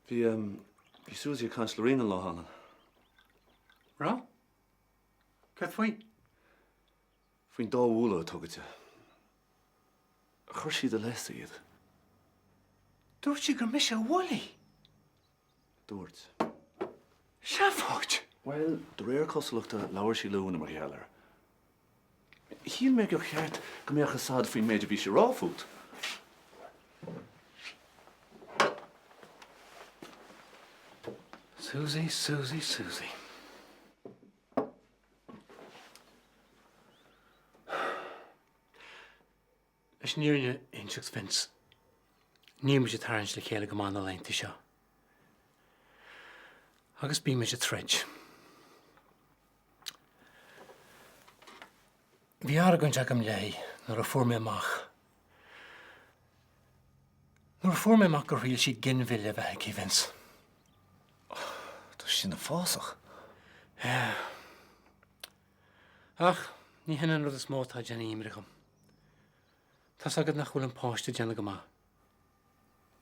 Bhí Susie Cancellarina lá hangan. Rá? Cad faoin? Faoin dá bhúla tugaite. Chuir siad a leasa iad. Dúirt si gur mis a bholaí? Dúirt. Se fáilt? Well, de réir cosachta leabhar sí lúna mar chealar. Híl mé gur cheart go mbeadh chasad faoin méidir bhí sé ráfút. Susie. Is níorne inseach Vince. Ní me sé tarins le chéile go mána leinti seo. Agus bí me sé treid. Bhí aragann teach am lei nuair a fuair mé amach. Nuair a fuair mé amach gur riil siad ginmhile bheith Vince. Tá sin na fásach. Ach, ní henan rud is mótá Jenny imricham. Tás agad nach bhfuil an páiste Jenna go má.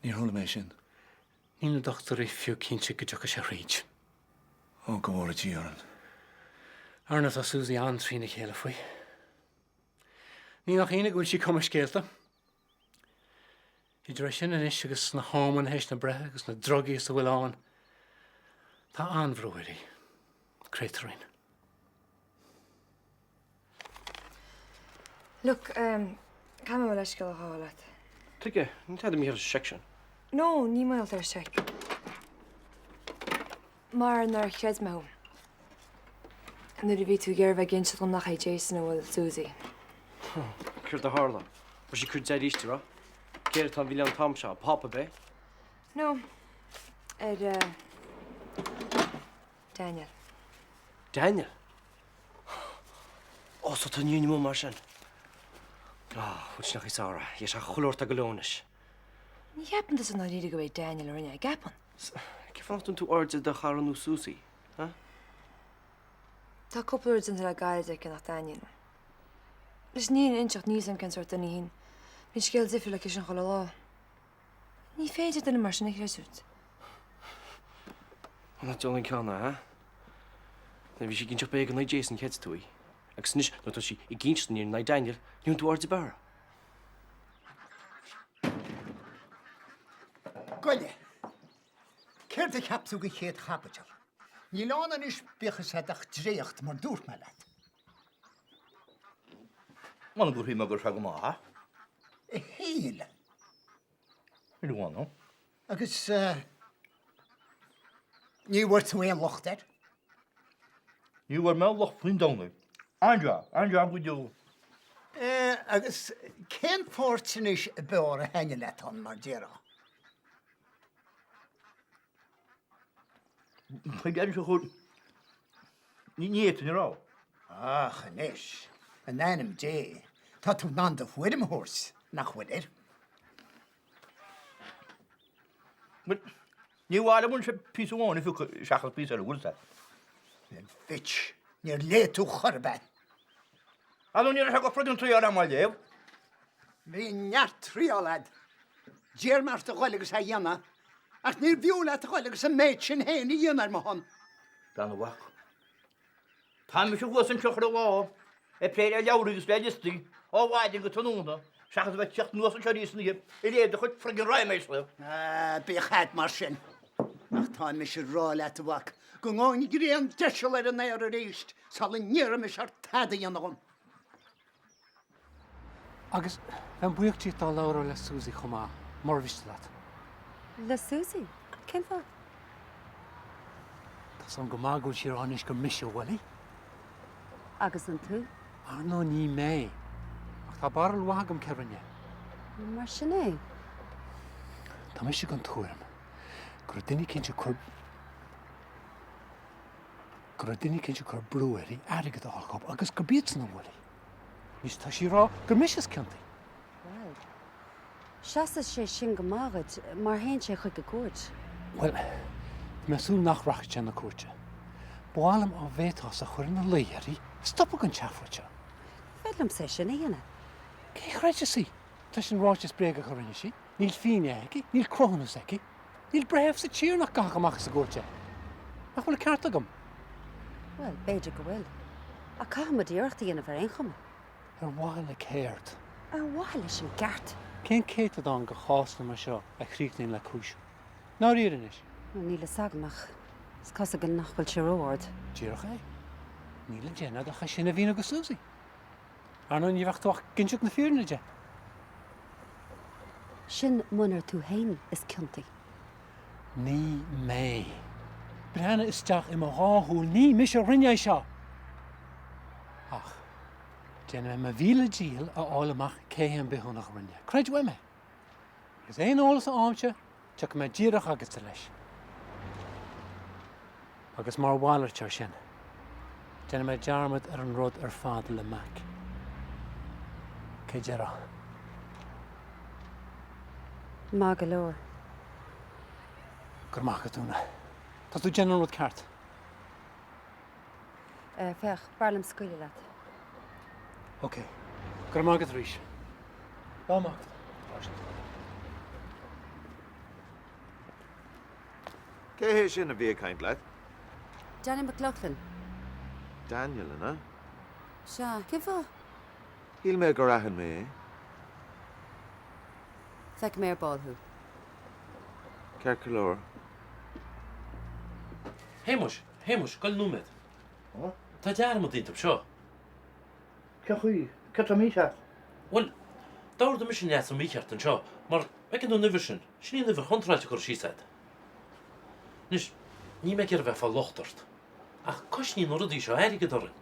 Ní thula mé sin. Ní na dochtar í fiú cinse go deocha sé réid. Ó go bhór a tí oran. Arna tá Susie an trína chéile faoi. Ní nach chéine bhfuil si cum scéalta. Idir sin in is agus na háman héis na brethe agus na drogaí sa bhfuil an. Tá anbhrúirí. Crétarín. Look, Can bhfuil leis go hálaat? Tuige, ní tead mí ar section. No, ní maiil ar se. Mar nar chead mó. Nuair a bhí tú ggéir bheith ginse go nach é Jason bhfuil Susie. Cur de hála. Ba si cur dead íiste ra? Céir tá bhí an tam seo, papa be? No, Daniel. Daniel? Ó, so tá níon mó mar sin. Bhuiit nach is ára, is a chulóirta go lónis. Ní heapan is an áíide go bhéh Daniel ar inne gapan. Cefannachtún tú airde de charanú Susie, ha? Tá coppla an le gaiide nach Daniel. Is ní an inseach níos am ceart daní hín. Bhín scéal difiú le is an chola lá. Ní féidir duna mar sin réisiút. Anna Jolín ceanna, ha? Na bhí si ginseach be an na Jason chéad túí. Agus níos nó tá si I ginsean ar na Daniel, níún tú airde bara. Goile, céir de cheapsú go chéad chapateal. Ní lánan is bechas headach dréocht mar dúirt me leat. Mana gur hí me gur se go má, ha? Híle. Hí bháin, no? Agus ní bhfuir tú éon lochtar? Ní bhfuir me loch flin dóna. Anja go dú. Agus cén fórtin is beir a henne le an mar déra. Cha gan se chud ní étain rá. Chanéis, an enam dé, tá tú ná do bhuidim hús nach bhuidir. Ní bháile mun se píháin fiú seachas pí ar a bhúlta. Fitch, níor le tú chorbe. Alú ní se go frodún trí ar má léh? Bhí neart tríolad. Déir mar a gháilegus a dhéana, ach níor bhiúla a gháilegus a méid sin héna dhéanaar mo hon. Dan bhach. Tá me se bhs an tuchar bhá, pléir a leabhragus le listí ó bháidir go tanúna, seachas bheith techt nuas an seíosna I réad chud freigin ráiméis le. Bí chaid mar sin. Ach tá me se rála a bhac. Go ngáin gréan deisiil ar an éar a réist, sal an níar me sear tada dhéana hon. Agus an buíochttí tá leabhar le Susie chumá, mar bhiste leat. Le Susie? Cén fá? Tás an go mágúil siar anis go misisiú bhfuil. Agus an tú? Nó ní mé. Ach tá bar lehagam cebhanne. Mar sin é. Tá mé si an túirim. Gur duine cinnte chur brúirí airigad áchab agus go bíad na bhfuil. Nís tá sí rá gur misis cinntaí. Well, seasta sé sin go mágad mar héin sé chuig go cuairt. Well, measú nachreacht sin na cuairte. Bhálam á bhétá a chuir na léirí, stoppa an teafhairte. Fedlam sé sin íana. Cé chreide sí? Tá sin ráis brega chu rinne sí? Níl fíine aici, níl crohannas aici. Níl brehef sa tír nach gach amach sa gúte. Nach bhfuil ceart agam. Well, beidir go bhfuil. A cahamad díochtaí ina bhar einchama. Ar bháil le céirt. A bháil sin gart. Cén céit adán go cháasna mar seo a chríicnaín le cúis. Ná rían is. Níl le sagamach. Is casa gan nachfuil sé róhard. Díoch é. Níl le déna a cha sinna bhína go súsaí. Arna ní bhachtach ginseach na fíornaide. Sin munar tú hain is cinntaí. Ní mé. Brena isteach i mo háthúil ní mis a rinne seo. Ach, déna me bhíle díal a álamach céhan bithúnach rinne. Creid me. Agus éon álas a ámse, teach me díirech agus leis. Agus mar bháilir teir sin. Déna me dearmad ar an rud ar fád le mac. Cé dearach. Má go leor. Gur macha túna. Tás tú déanam rud ceart. Fech, barlam scoile leat. Ok. Gur mágad rís. Dá mágad. Cé hé sin a bhí caint leat? Danny McLaughlin. Daniel yna. Sea, cifo? Híl mé go rahan mé. Feic mér bálthú. Ceir colór. Héimus, goil númed. Tá dearmad íntam seo. Cechuí, ce mí se? Well, dáir do mis sin neas an mícheart an seo, mar mecin dú nifir sin, sin í nifir chontráilte gur sísaid. Nis, ní me gur bheith fá lochtart. Ach, cos ní noradí seo éige dorin.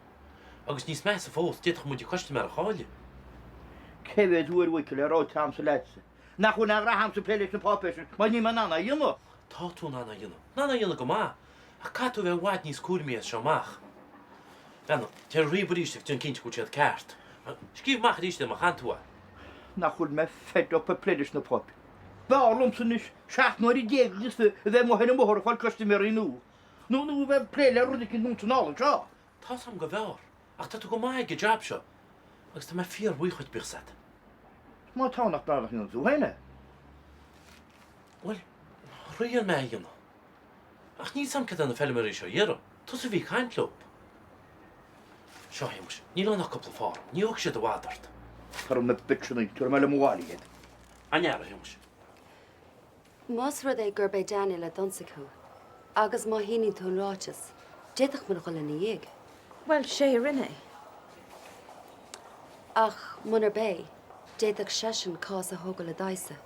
Agus níos meas a fós, déach múdi costi mar a cháile. Cefyd hwyr wycil ar oed tam sy'n ledse. Na chwn ar raham sy'n pelis na popesyn, mae ni ma'n anna yno. Tá tú nana dhéanam. Nana dhéanam go má. A catú bheith waid níos cuairmias seo mach. Benno, te ribaríiste dún cinint go tead ceart. Scíb mach ríiste mar chantúa. Na chwn me fed op y pelis na pop. Bálum sy'n nis, siach nôr i deglis fy, dde mo hyn y mohor o ffael costum ar i nhw. Nw fe plele ar rwyd i'n nhw'n tynol yn sio. Tá sam go bheir. Ach tá tú go má go job seo. Agus tá me fíor bhuichuid birsat. Mae tawn ac braf yn nhw hynny. Wel, rhaid me dhéanam. Ach ní sam cad an na fellimarí seo dhéarm. Tá sa bhí caint lop. Seo héimus, ní le nach coppla fár. Ní og sé do bhádart. Tar me bitsin yn tŵr meile mwali hyn. Aniara héimus. Más rud é gur bé Daniel a donsacú. Agus má híní tún ráitis. Déadach mar chuil na dhéag. Well, sé rinne. Ach, munar bé, déadach sesin cás a thógal le daise.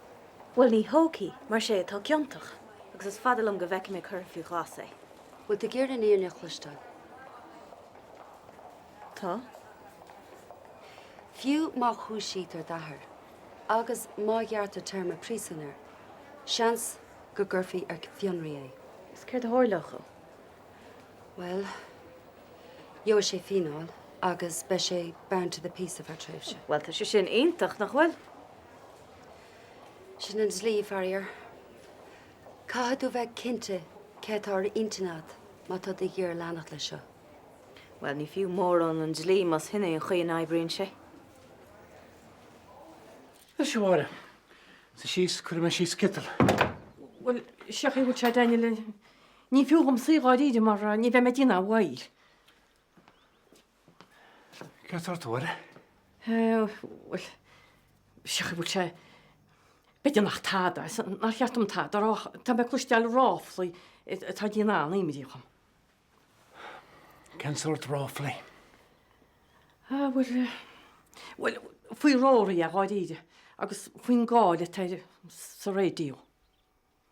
Well, ní hóci, mar sé tá ceantach. Agus is fadalum go bheice mé chur fiú glas é. Bhfuil de géir na níor ne chluisteáil. Tá? Fiú má chúisít ar dahar. Agus má gheartar terma prísanar. Seans go gurfií ar fionraí é. Is céir de hórlacha. Well, Joor sé fináil, agus be sé bound to the piece of our tréimhse. Well, tá sé sin aintach nach bhfuil. Sin an slí farir. Caithadú bheith cinnte cétar internet má tá i ggéir leannach le seo. Well, ní fiú mór an dlí mas hinna an chuon aibríonn sé. Is seáire. Sa síos chuir me síos cital. Well, seach bhil sé Daniel, ní fiúcham síáidíide mar ní bheith me dtína bhhail. Ceirtar túire? Well, seach bhil sé beidir nach táda, nach cheartm táda, tá me clúisteal ráflaí tá dína an imidícham. Cén sort ráflaí? Well, faoi róirí a gáidíide, agus faoin gáil a taide sa rédío.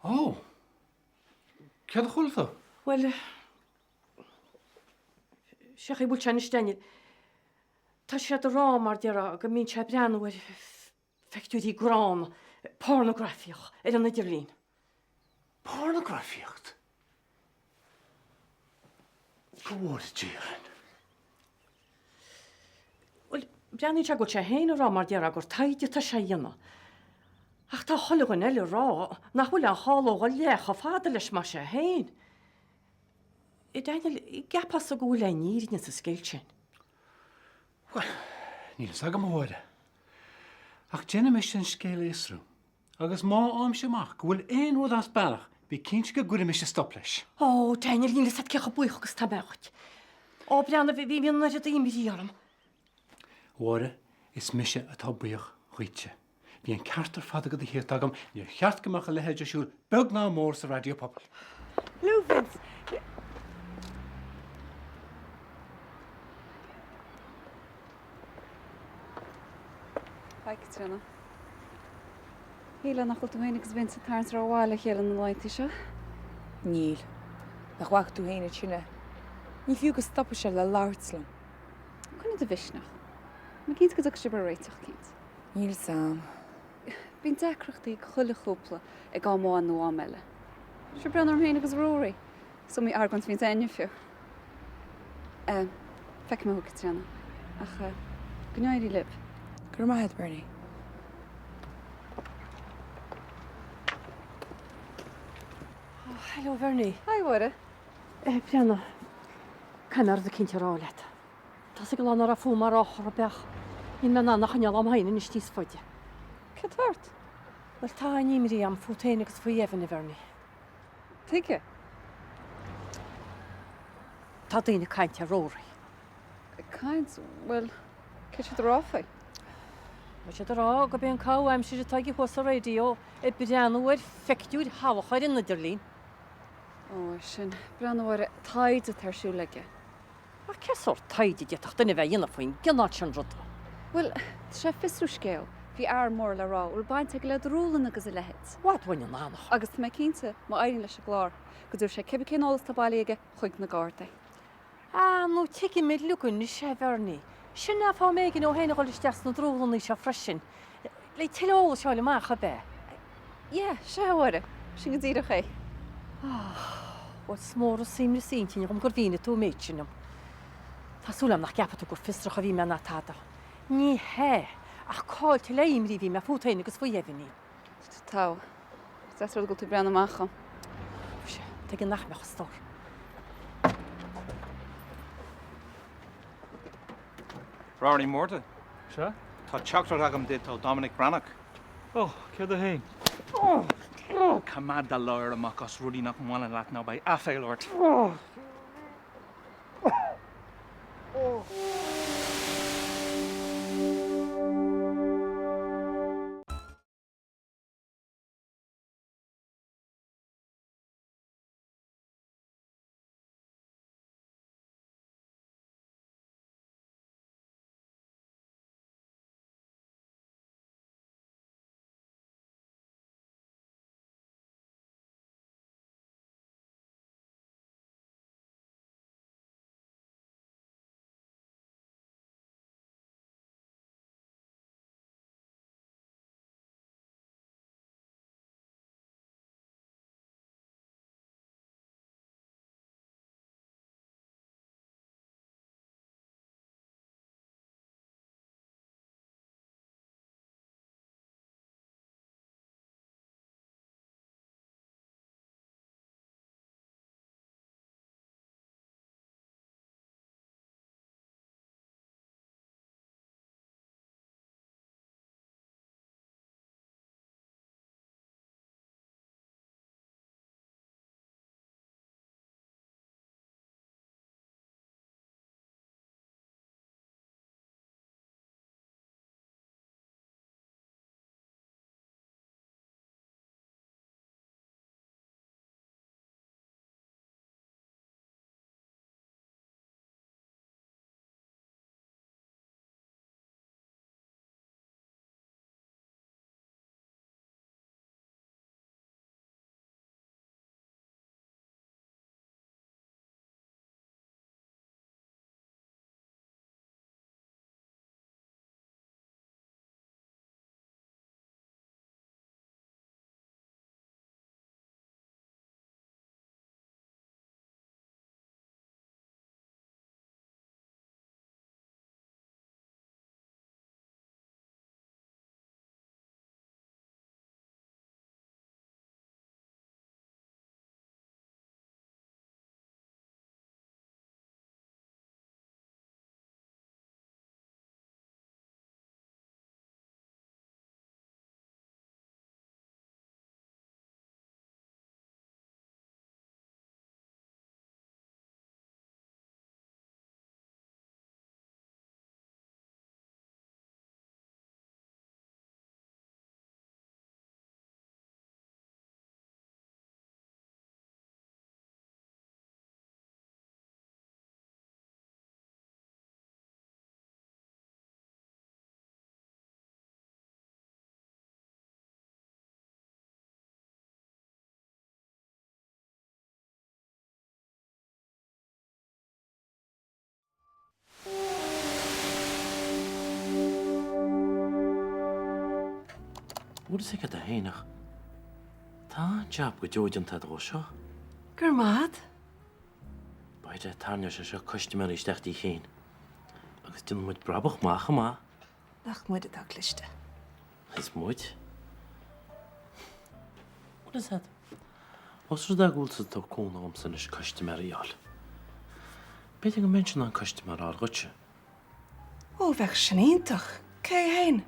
Ó, cead a chuilta? Well, seach bhil sé Daniel, tá sé a rá mar deara go mín sé breanhfuil feictúí grám pornografíoch ar an idirlín. Pornografíocht? Go bhór díran. Well, breanú se go sé héana rá mar deara gur taide tá sé dhéana. Ach tá cholagan eile rá nach bhfuil an cháóga lecha fáda leis mar sé héin. I Daniel, I gapas a go bhfuil le níirne sa scéil sin. Well, níl agam mhóide. Ach déna me sin scéil isrú. Agus má am semach go bhfuil éon rud as bailach Bhí cinse go gcuir mis stop leis. Ó, Daniel ní sa cecha buchgus tá mecht. Ó breanna bhí bhí na a dtíimiarm. Mhra is mise atá buoch chuite. Bhí an ceartar fada go hir agam ní cheart goach a lehéidir siúil beg ná mór sa radiopop. Lúvins. Hi, Katrina. Híle nach tú héananig vin sa tarns ar bháile chéile na leintí seo? Níl. Nach bhaach tú héine sinne. Ní fiú go stoppa se le láirtslam. Chna de bhisnach. Ma cíns go si bar réiteach cíns. Níl sam. Bhín decrochtaí chuile chúpla ag gá máin nó meile. Se brenn ar héananig agus róí, so mí argant hín aine fiú. Feic me Katrina. Ach gnáirí lib. Gur maithe, Bernie. Hello, Vernie. Hi, Mhra. Breanna, canar a cinnte rálet. Tás go lánar a fú mar áchar a bech. Ín me nach chaneal am haine is tíos foiide. Catart? Well tá níimií am fútéine agus faoi éhan i Vernie. Tuige? Tá daoine caiinte róí. Caint, well, ce si ráfa? Mu sé rá go bíon cáim si taigi chuas a réo i breanúir feictúid hahachaid in nadidirlín. Ó sin, brenn taid a tarsú leige. A ceir taide de tatain bheith dhéanana faoin gná an ruta. Well, sé fisú scéil, hí ar mór le rá ul baint le rúlan agus a lehéid. Bhaine nánach. Agus mé cínta má éirin leis a glár, go dúr sé cebe cinolalas tabbalige chuig na gáta. Nó tuigi mé luúin ní sé Vernie. Sin ná fá méid ó héna goil isteas na drúlaní se freisin. Le tiile seáile mácha be. Ié, sehra, sin go dtíidir ché. Bhil smór a simna síntine gom gur bhíine tú méidsinam. Tásúlam nach ceappa gur fistracha bhí me natáda. Ní hé ach cáil til léimrí bhí me fútaine agus faoi éhaní. Tá, Tá go tú brenn amachcha. sé te gin nach mecha stór. Ráí mórta. Se? Tá teachtar agam dé tá Dominic Branach. Ó, cead a hain. Camad dal leir amach as rudí nach mhána leat ná ba a féilt. Bhfuil is a héanaach. Tá job go Georgian tá dó seo. Gur mad? Baide tarne se seo customer isteachtaí chéin. Agus dún muid brabach mácha má. Nach muide tá cliste. Is muid. Bhfuil is Os da gúil sa tá cóna amsan is customer íall. Beidir go mention an customer á gutse. Ó, bheith sinítach. Cé hain?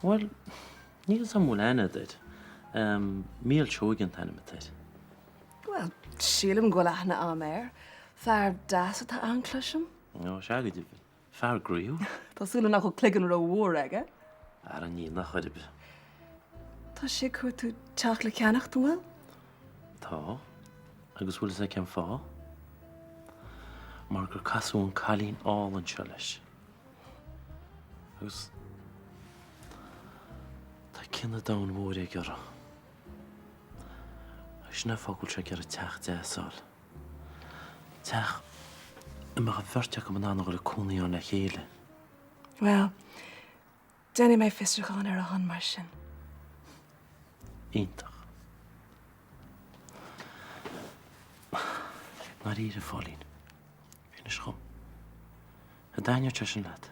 Wel, ní sam múl ena dyd. Míl tjógin tanna me tyd. Wel, sílam go lehna am Fear das atá anclaisiom? No, siagad i fear grúiú. Tásúla nach go cligan ar bhór aige? Ar an ní nach chuid. Tá sé chuir tú teach le ceannach túil? Tá, agus bhfuil sé cem fá. Mar gur casú an chalín áil an seo leis. Agus tá cinna dán mór ag gura. Agus na fágúil sé gur a teach 10 sáil. Teach I mar a bhirte go man go le cúnaí an le chéile. Well, déine mé fistraáin ar a han mar sin. Ítach. Mar ír a fálín. Fína schom. A daine te sin leat.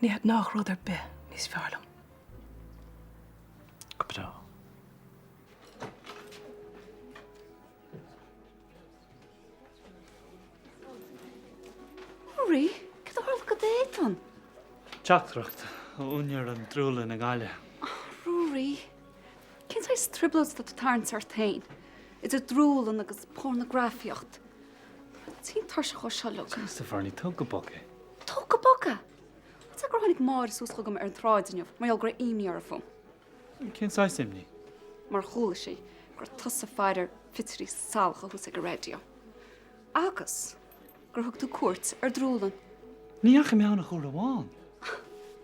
Ní het nach rud ar be níos fearlam. Go brá. Rory, cad a go déan? Teachtracht únear an drúla na gáile. Rory, cén sais triblos dat tarn sartain. It's a drúlan agus pornografiocht. Tín tar se cho sealog. Is farní tugga boge. Tugga boga? What's a gránig mar súsgam ar an tráidineh, mai al gra éimi ar a fum. Cén sais imní? Mar chúla sé, gur tusa feidir fitrí salcha hús ag a radio. Agus, gur thug tú cuat ar drúlan. Ní acha meánna chóir amháin.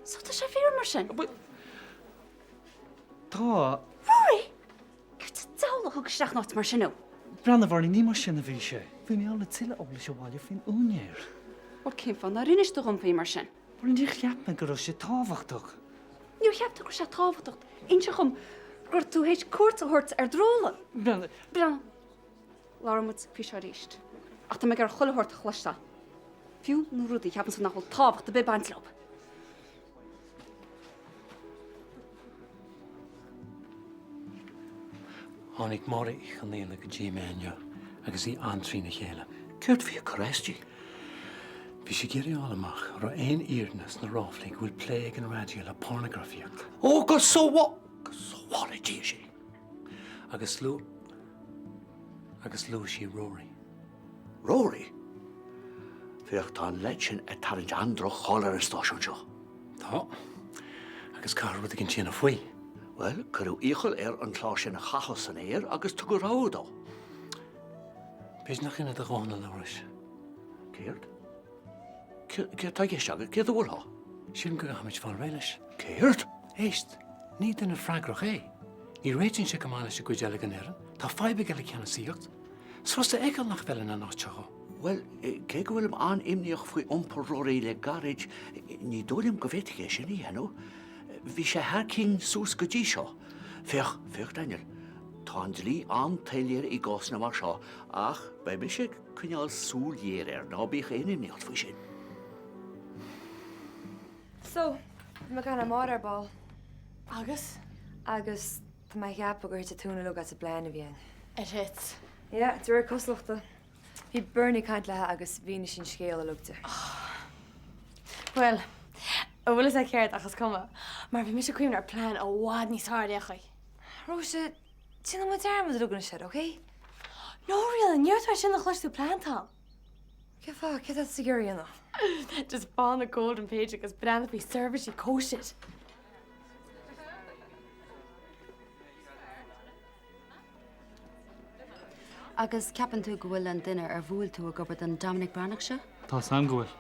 So tá sé fír mar sin? Tá Rory! Gur tá dála thug seach náit mar sinú. Brenna bharní ní mar sin a bhí sé. Bhí mé alla tiile óla se bháile fin únéir. Or céim fan na rinneiste gom fé mar sin. Bhfuil ní cheapna gur sé táhachtach. Níor cheapta gur sé táhatocht. Inse chum gur tú héit cuat a hort ar drúlan. Brenna. Brenna. Lára mut fi se ríist. Ach tá me gur chola hort a chluista. Fiú nó rudí cheapan san nachhol táhacht a be baintlop. Hánig mar I chanéile go dé ménne agus í antrí na chéile. Ceirt bhí a choréistí. Bhí sé géirí álamach ar aon íarnas na ráflaigh bhfuil léig an radio le pornografíocht. Ó, go sóhá dtí sé. Agus lú sí Rory. Rory? Bhíocht tá leit sin a tarint androch chálar ar stáisiún seo. Tá. Agus cá rud gin sin a faoi. Well, curú íchoil ar an chlá sin a chachas san éir agus tu go ráda. Bís nach inna a gána leiris. Céirt? Céir tá ggéiste agad, céad a bhfuilá? Sin go haid fáil réiles. Céirt? Éist, ní duna freigrach é. Ní réitin se gomáile se go deala gan éan, tá feibe geile ceanna síocht. Sfosta eáil nach bheile na náteá. Well, cé go bhfuilm an imníoch faoi iompar Rory le garid, ní dólim go bhéitigé sin í henú. Bhí sé thar cinn sús go dtí seo. Féoch Daniel, tá an dlí an tailíar I gcósna mar seo, ach ba mi sé cuineáil súl dhéir ar ná bích éon imníocht faoi sin. So, me gan mar ar ball. Agus? Agus, tá mai cheap a gur te túna lu at a blein a bhíon. It hits. Ja, dúir coslachta. Bhí burnig caiint lethe agus bhíine sin scéal a lugta. Well, a bhfuil is céirt achas cuma, mar bhí mis a cuiimn ar plán a bhád níos háidecha. Róise, tí na dearmad lugan siad, oké? No rial, níortar sin na chluistú plantá. Ce fá, ce dat sa gguríanna? Just bán na golden page agus brand bhí service I cóisiid. Agus ceapan tú go bhfuil an duine ar bhúil tú a gobert an Dominic Brannach se? Tá sam gohfuil.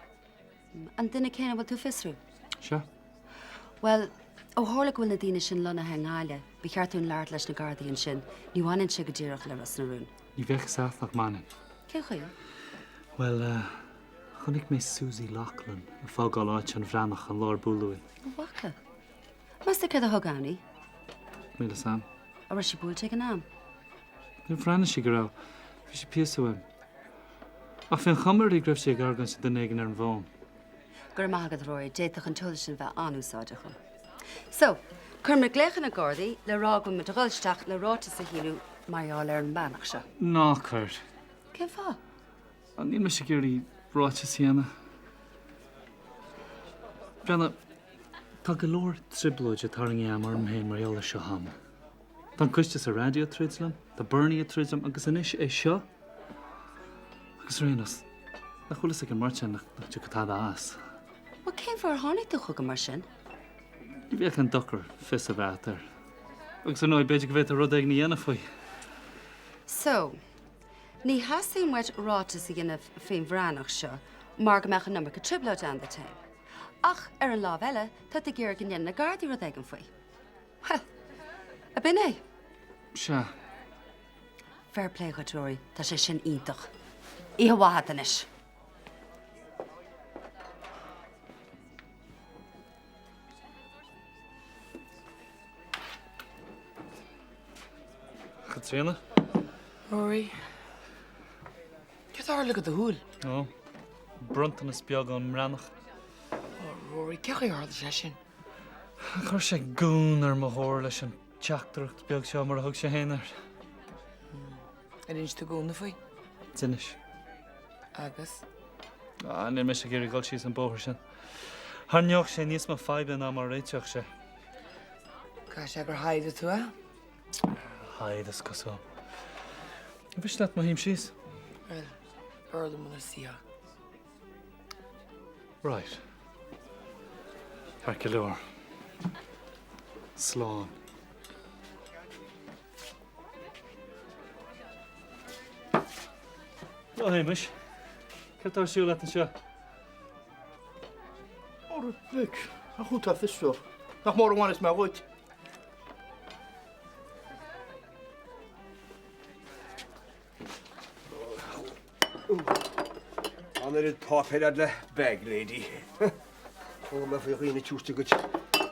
An duine céine bhfuil tú fisrú? Se? Well, ó hála bhfuil na daine sin lena hengáile, bhí cheartún leart leis na Guardian sin, ní bhhainn si go ddíireach le ras na rún. Ní bheith saach manin. Cé chuú? Well, chunig mé Susie Lachlan a fágáil áit an bhreanach an lár búlaí. Wacha. Mas cad a thugánaí, Míle sam. a ra sé búilte an am. Ní bhreanna si go raibh. Bhí sé píasúim. Ach fin chamar í greibh sé gargan sa den éigen ar an bhán. Gur mágad roiir déach an tuala sin bheith anúsáidecha. So, chur mar gléchan na Gardaí le rágum me ghilteach le ráta sa híú maiáil ar an banach se. Ná chuir. Cé fá? An ní me sé gurí ráte síana. Brenna, tá go leor triblóid a taring am ar an héin mar eola seo ham. Tá cuiste sa radio trídslam, tá burnaí a trídslam agus inis é seo. Agus réanas, na chula sa an martin nach tu go tá as. Well, céim far tháinig do chug mar sin? Ní bheith an dochar fis a bheit ar. Agus an óid beidir go bheith a rud ag ní dhéana faoi. So, ní hasún wet ráta sa gginmh féin bhránach seo, mar go meach an number go triblóid an the time. Ach, ar an láh eile, tá a ggéir gin na Gardaí rud ag an faoi. Well, a bin é. Se. Fair play go tróí, tá sé sin ítach. Ihe bhhadanis. Catriona? Rory. Get our look at the hool. No. Bruntan is beag an mranach. Oh, Rory, get your the session. Chur sé gún ar mo hóir leis an teachtarcht beag seo mar a thug sé héanaar. I didn't to go on the fight. Tinis. Agus. Ní me sé géir gáil síos an bóthir sin. Tharneoch sé níos má faibe ná mar réiteach sé. Cá sé gur haide tú a? Haid is cosó. Bhís leat má hím síos? Well, Earl mun see her. Right. Harca leor. Slán. Ó, Hamish. Ceirtar siú leat an seo? O'r lyc, a chwta ffisio. Nach mor o'n ys me wyd. Han är ett papperadle bag lady. Och man får rinna tjuste gud.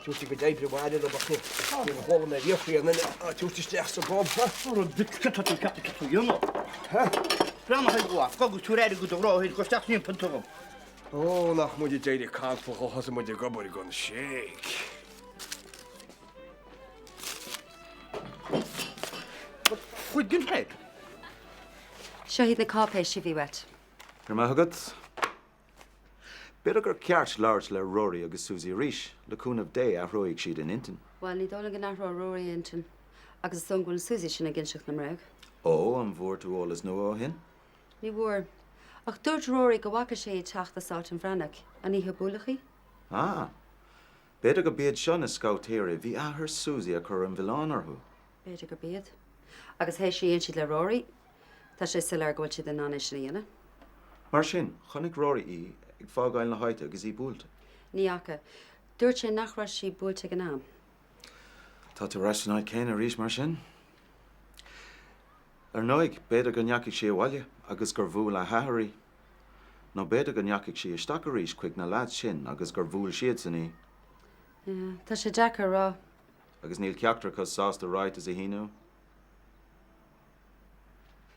Tjuste gud dig på vad det då bara. Det håller med jag men tjuste stärs så bra. O'r lyc, ket at ket yun. Bran har gwaf, go tur er gud ro, hyd gostach ni'n pantogom. Oh, nach moet je tegen de kant voor gaan, moet je gobber gaan shake. Goed gynheg. Seo hyd na cápéis si bhí wet. Gur maith agad. Beidir gur ceart labhairt le Rory agus Susie Rees le cúnamh dé a roiigh siad in Intin. Well, ní dóla gan nachrá Rory intin, agus son gwn Susie sin a ginseach na mreig. Ó, an bhór tú ólas nó ó hin? Ní bhór. Ach dúirt Rory go bhacha sé i teach a sáit an bhreanach, a ní hebúlachaí? Ah. Beidir go bead seo na scoutéire bhí ahar Susie a chur an bhilán orthu. Beidir gur bead. Agus hééis sé on siad le Rory, tá sé silar gohfuil siad an anis na dhéana. Mar sin, chonig Rory í ag fágáil na haite agus í búlta. Ní acha. Dúirt sé nachrá sí búilte gan am. Tá tú rasnáid céine rís mar sin? Ar nóig beidir go neacaigh sé bhaile agus gur bhúil a hathirí. nó beidir go neacaigh sé isteach a rís chuig na lead sin agus gur bhúil siad san ní. Tá sé Jackar rá. Agus níl ceachtar cos sásta ráit as a híú.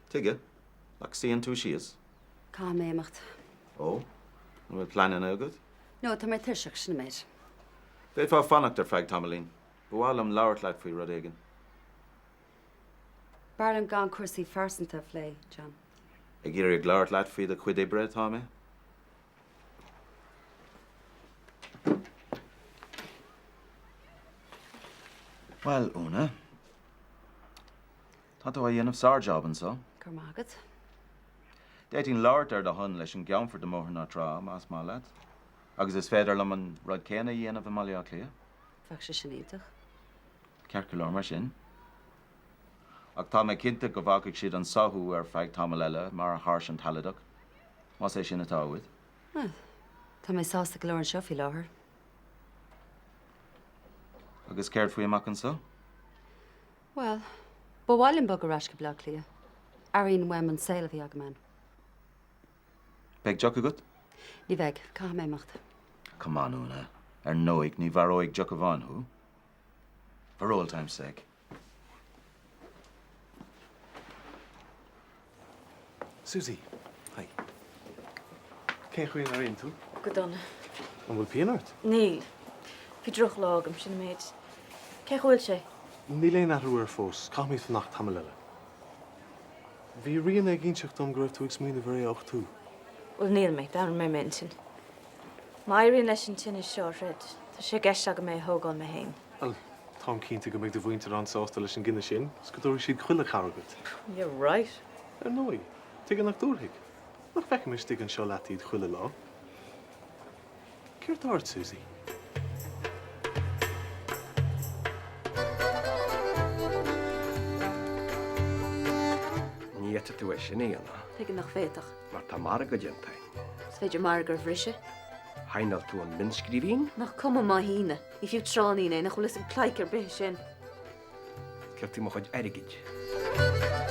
Tuige, ach síon tú sios. Cá méimecht. Ó, nó bhfuil planan agad? No, tá mé tuiseach sin méid. Beit fá fannacht ar feig tamlín. Bháil am labhairt leat faoi rud éigean. Barlam gan cuasaí farsanta phlé, John. Ag iar ag labhairt leat faoi de chuid é bread tá mé? Well, Una. Tá tú a dhéanamh sár job an so? Gur mágad. Déitín labhairt ar do hon leis an geamfar do móthar ná trá más má leat. Agus is féidir le an rud céna dhéanamh maiile lia. Fach sé sin íteach. Ceart go leor mar sin. Ach tá mé cinnte go bhhacaigh siad an sathú ar feig tamil eile mar a thars an taladach. Más é sin atá uid. Tá mé sásta go leor an seo fi láthair. Agus céirt faoi amach an so? Well, ba bháilinn bag arás go bleach lia. Aíon weim an saoil bhí agaman. Beg joc agat? Ní bheith, cá méimecht. Come on, Una. Ar nóig ní bhar óig joc a bhainú. For old time's sake. Susie, hi. Cén chuoin ar aon tú? Go donna. An bhfuil peanart? Níl. Bhí droch lágam sin méid. Cé bhfuil sé? Ní léon ahrú ar fós, cámid fannacht tamil eile. Bhí rion ag ginseach dom go raibh tú ag smína bhar é tú. Bhfuil níl méid dar mé mentin. Mairíon leis an tin is seo red. Tá sé gceiste aga mé thógáil me héin. Well, tá cínta go méid do bhainte ansásta leis an gine sin, scoúir siad chuile chargad. You're right. Ar nói, tuige nach dúrthaigh. Nach feice mis tuig an seo leataíd chuile lá. Céir dáirt, Susie? Ní éte tú é sin íana, Tuige nach féach. mar tá mar go déntain. S féidir mar gur bhrise. Hainal tú an minscríbhín, Nach cum má híine. I fiú tráníine nach chuil an cleicear be sin. ceir tú mo chuid aigeid.